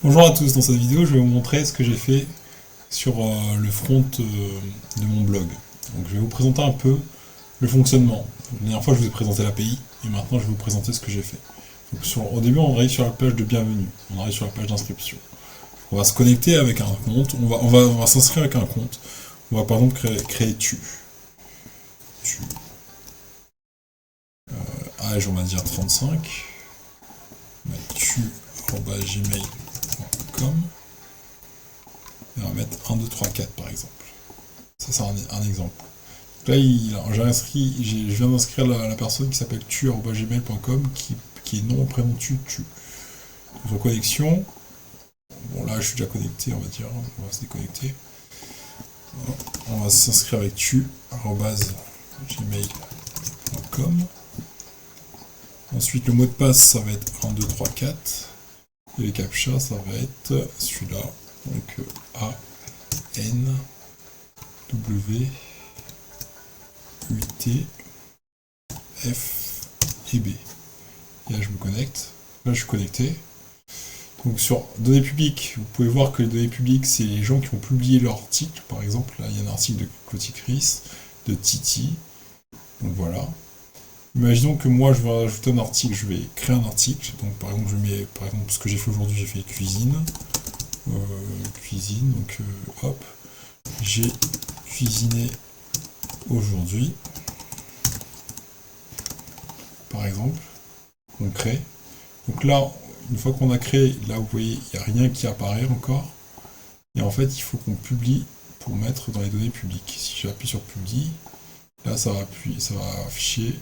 Bonjour à tous, dans cette vidéo je vais vous montrer ce que j'ai fait sur le front de mon blog. Donc je vais vous présenter un peu le fonctionnement. La dernière fois je vous ai présenté l'API et maintenant je vais vous présenter ce que j'ai fait. Donc au début on arrive sur la page de bienvenue, on arrive sur la page d'inscription. On va se connecter avec un compte, on va s'inscrire avec un compte. On va par exemple créer tu âge on va dire 35, tu@gmail.com et on va mettre 1, 2, 3, 4 par exemple. Ça c'est un exemple. Là, je viens d'inscrire la personne qui s'appelle tu@gmail.com qui est nom, prénom, tu. Sur connexion, bon là je suis déjà connecté, on va dire, on va se déconnecter. On va s'inscrire avec tu@gmail.com. Ensuite, le mot de passe, ça va être 1, 2, 3, 4. Et le captcha, ça va être celui-là. Donc A, N, W, U, T, F et B. Et là, je me connecte. Là, je suis connecté. Donc sur données publiques, vous pouvez voir que les données publiques, c'est les gens qui ont publié leur article. Par exemple, là, il y a un article de Clotilde Chris, de Titi. Donc voilà. Imaginons que moi, je vais rajouter un article, je vais créer un article. Donc par exemple, je mets, par exemple, ce que j'ai fait aujourd'hui, j'ai fait cuisine. Cuisine, donc hop. J'ai cuisiné aujourd'hui. Par exemple, on crée. Donc là, une fois qu'on a créé, là vous voyez, il n'y a rien qui apparaît encore. Et en fait, il faut qu'on publie pour mettre dans les données publiques. Si j'appuie sur publie, là ça va afficher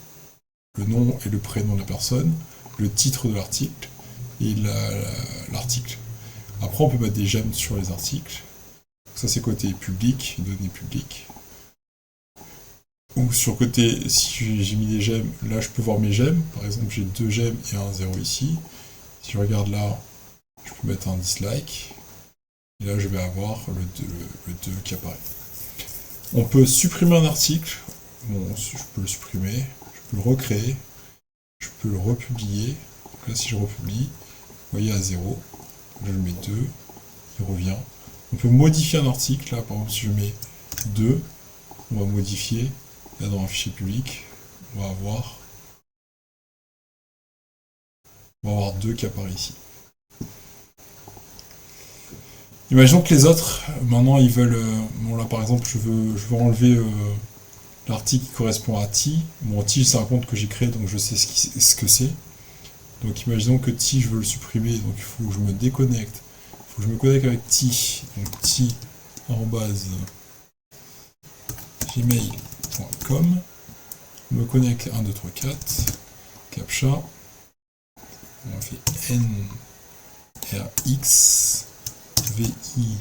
le nom et le prénom de la personne, le titre de l'article et l'article. Après, on peut mettre des j'aime sur les articles. Ça, c'est côté public, données publiques. Donc sur côté, si j'ai mis des j'aime, là je peux voir mes j'aime. Par exemple, j'ai 2 j'aime et un 0 ici. Si je regarde là, je peux mettre un dislike. Et là, je vais avoir le 2 qui apparaît. On peut supprimer un article. Bon, je peux le supprimer. Je peux le recréer. Je peux le republier. Donc là, si je republie, vous voyez à 0. Je le mets 2. Il revient. On peut modifier un article. Là, par exemple, si je mets 2, on va modifier. Là, dans un fichier public, on va avoir 2 qui apparaît ici. Imaginons que les autres, maintenant, ils veulent... bon, là, par exemple, je veux enlever l'article qui correspond à T. Bon, T, c'est un compte que j'ai créé, donc je sais ce que c'est. Donc, imaginons que T, je veux le supprimer, donc il faut que je me déconnecte. Il faut que je me connecte avec T. Donc, T@gmail.com. Je me connecte 1, 2, 3, 4. Captcha. On fait NRX. VIDD.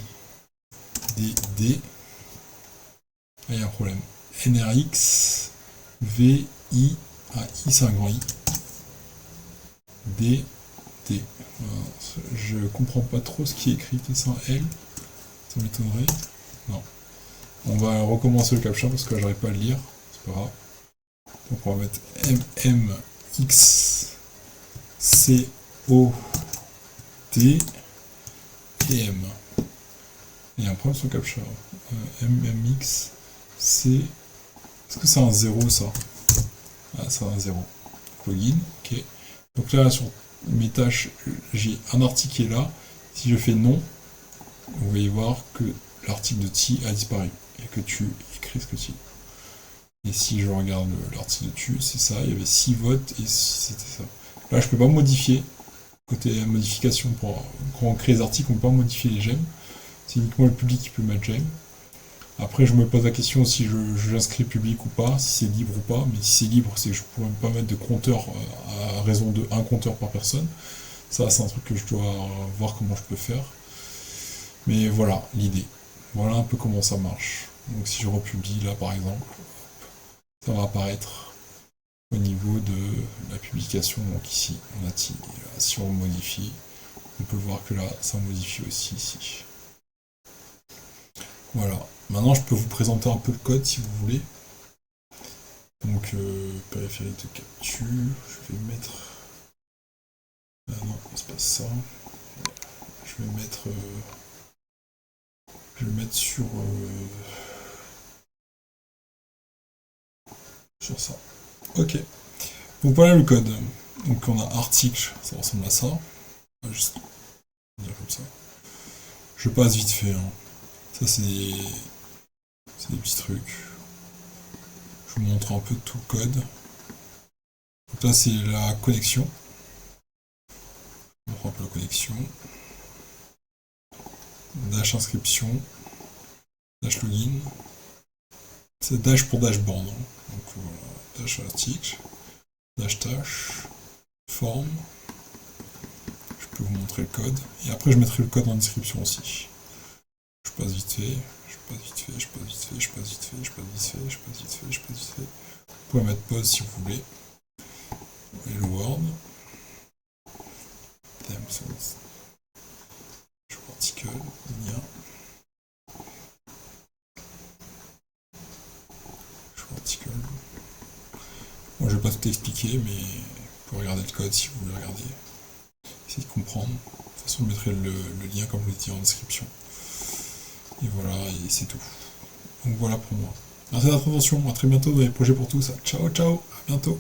Il y a un problème. NRX, VI, I c'est un grand I. DD. Je comprends pas trop ce qui est écrit, c'est un L. Ça m'étonnerait. Non. On va recommencer le captcha parce que là j'arrive pas à le lire. C'est pas grave. Donc on va mettre MMX COT et M. Il y a un problème sur le captcha. MMX C. Est-ce que c'est un 0 ça? Ah, c'est un 0. Login, ok. Donc là, sur mes tâches, j'ai un article qui est là. Si je fais non, vous voyez voir que l'article de T a disparu. Et que tu écris ce que tu. Et si je regarde l'article de tu, c'est ça. Il y avait 6 votes et c'était ça. Là, je peux pas modifier. Côté modification, quand on crée les articles, on peut pas modifier les j'aime. C'est uniquement le public qui peut mettre j'aime. Après, je me pose la question si j'inscris public ou pas, si c'est libre ou pas. Mais si c'est libre, c'est que je pourrais pas mettre de compteur à raison de 1 compteur par personne. Ça, c'est un truc que je dois voir comment je peux faire. Mais voilà l'idée. Voilà un peu comment ça marche. Donc si je republie là par exemple, ça va apparaître au niveau de la publication. Donc ici, on a si on modifie, on peut voir que là, ça modifie aussi ici. Voilà. Maintenant, je peux vous présenter un peu le code si vous voulez. Donc, périphérique de capture, je vais mettre... Ah non, c'est pas ça. je vais mettre, sur ça. Ok. Donc voilà le code. Donc on a article, ça ressemble à ça. On va juste dire comme ça. Je passe vite fait. Hein. Ça c'est des petits trucs. Je vous montre un peu tout le code. Donc là c'est la connexion. Je vous montre un peu la connexion. Dash inscription. Dash login. C'est dash pour dashboard. Hein. Donc voilà. Dash article. Dash tâche. Forme. Je peux vous montrer le code. Et après je mettrai le code en description aussi. Je passe vite fait. Je passe vite fait. Je passe vite fait. Je passe vite fait. Je passe vite fait. Je passe vite fait. Je passe vite fait. Vous pouvez mettre pause si vous voulez. Hello World. Theme source. Je vois article. Lien. Je vois article. Moi je vais pas tout expliquer, mais vous pouvez regarder le code si vous voulez regarder. Essayez de comprendre. De toute façon, je mettrai le lien comme je l'ai dit en description. Et voilà, et c'est tout. Donc voilà pour moi. Merci de votre attention, à très bientôt dans les projets pour tous. Ciao, ciao, à bientôt.